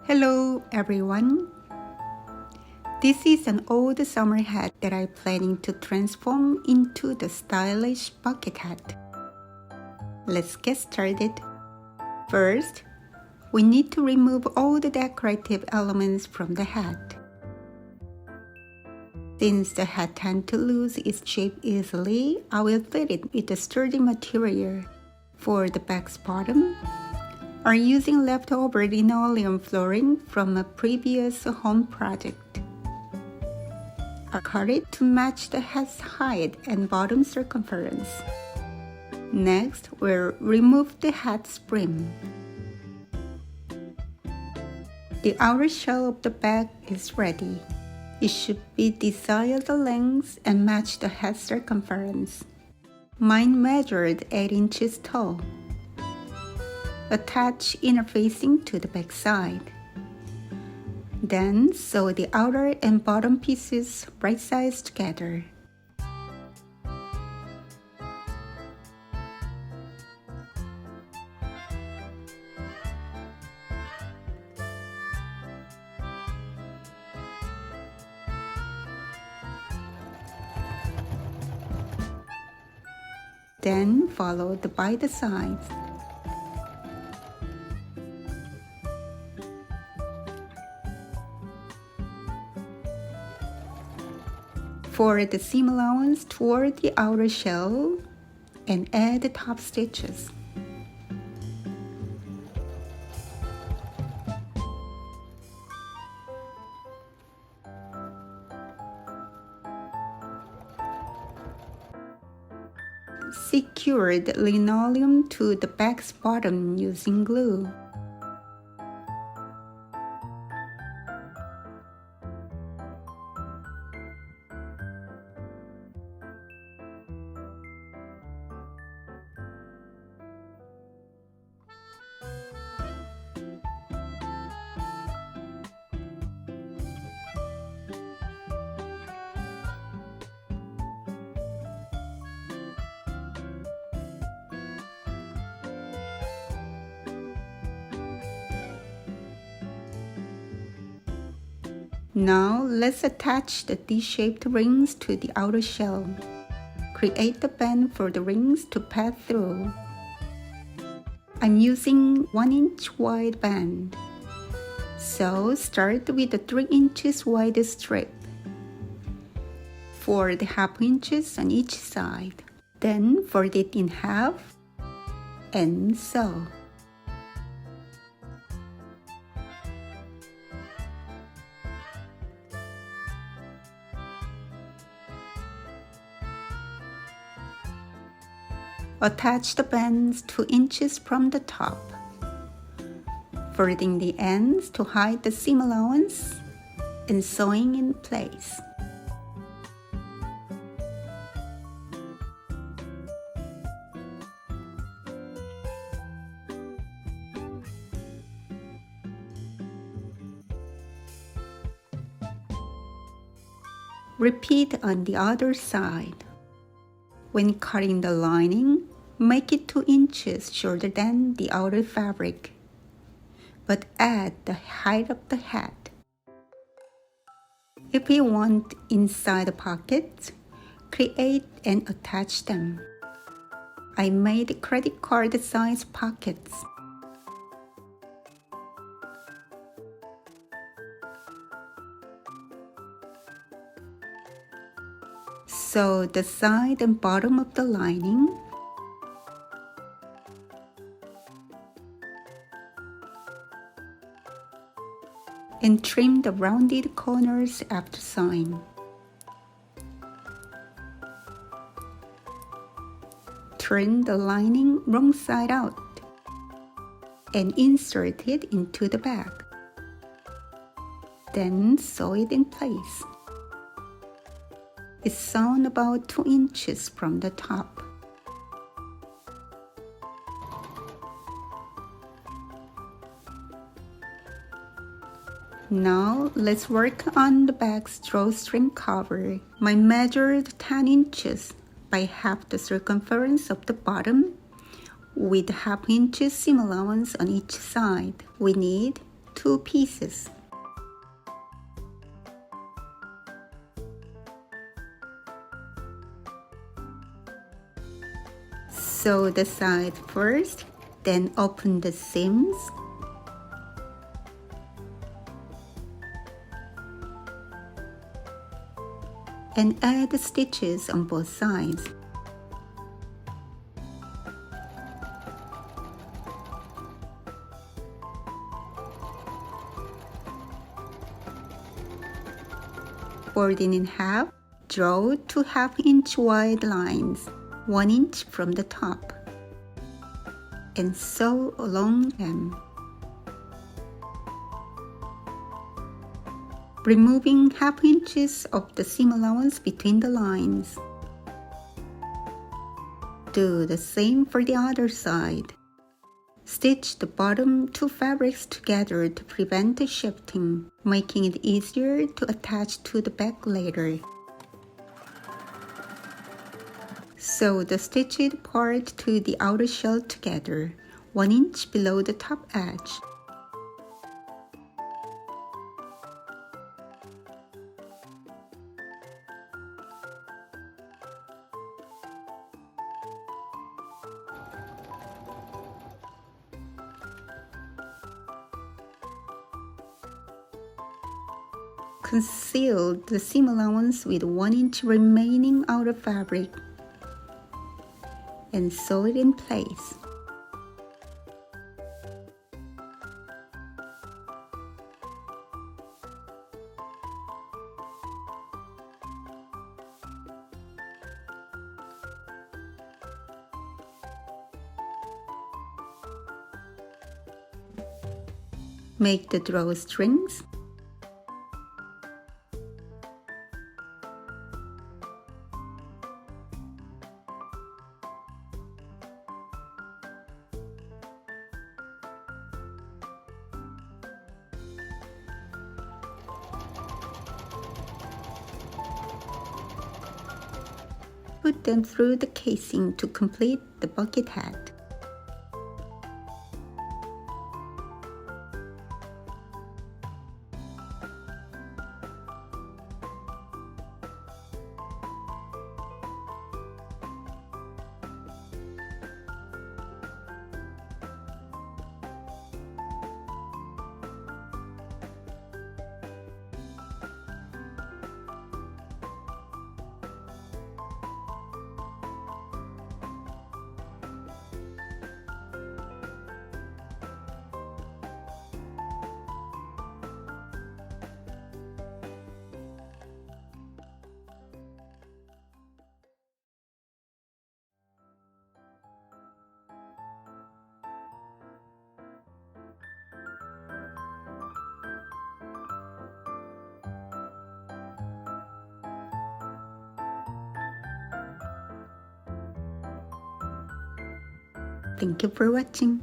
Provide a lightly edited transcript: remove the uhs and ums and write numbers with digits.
Hello everyone. This is an old summer hat that I'm planning to transform into the stylish bucket hat. Let's get started. First, we need to remove all the decorative elements from the hat. Since the hat tends to lose its shape easily, I will fit it with a sturdy material. For the back's bottom, I'm using leftover linoleum flooring from a previous home project. I cut it to match the hat's height and bottom circumference. Next, we'll remove the hat's brim. The outer shell of the bag is ready. It should be desired length and match the hat circumference. Mine measured 8 inches tall. Attach inner facing to the back side. Then sew the outer and bottom pieces right sides together. Then follow by the sides. For the seam allowance toward the outer shell and add the top stitches. Secure the linoleum to the bag's bottom using glue. Now let's attach the D-shaped rings to the outer shell. Create the band for the rings to pass through. I'm using 1 inch wide band. So start with a 3 inches wide strip. Fold half inches on each side. Then fold it in half and sew. Attach the bands 2 inches from the top, folding the ends to hide the seam allowance and sewing in place. Repeat on the other side. When cutting the lining, make it 2 inches shorter than the outer fabric, but add the height of the hat. If you want inside pockets, create and attach them. I made credit card size pockets. Sew the side and bottom of the lining. And trim the rounded corners after sewing. Turn the lining wrong side out and insert it into the bag. Then sew it in place. It's sewn about 2 inches from the top. Now let's work on the bag's drawstring cover. I measured 10 inches by half the circumference of the bottom with half inch seam allowance on each side. We need 2 pieces. Sew the side first, then open the seams. And add the stitches on both sides. Fold it in half. Draw 2 half-inch wide lines, 1 inch from the top, and sew along them, removing half inches of the seam allowance between the lines. Do the same for the other side. Stitch the bottom 2 fabrics together to prevent the shifting, making it easier to attach to the back later. Sew the stitched part to the outer shell together, 1 inch below the top edge. Conceal the seam allowance with 1 inch remaining outer fabric and sew it in place. Make the drawstrings. Put them through the casing to complete the bucket hat. Thank you for watching.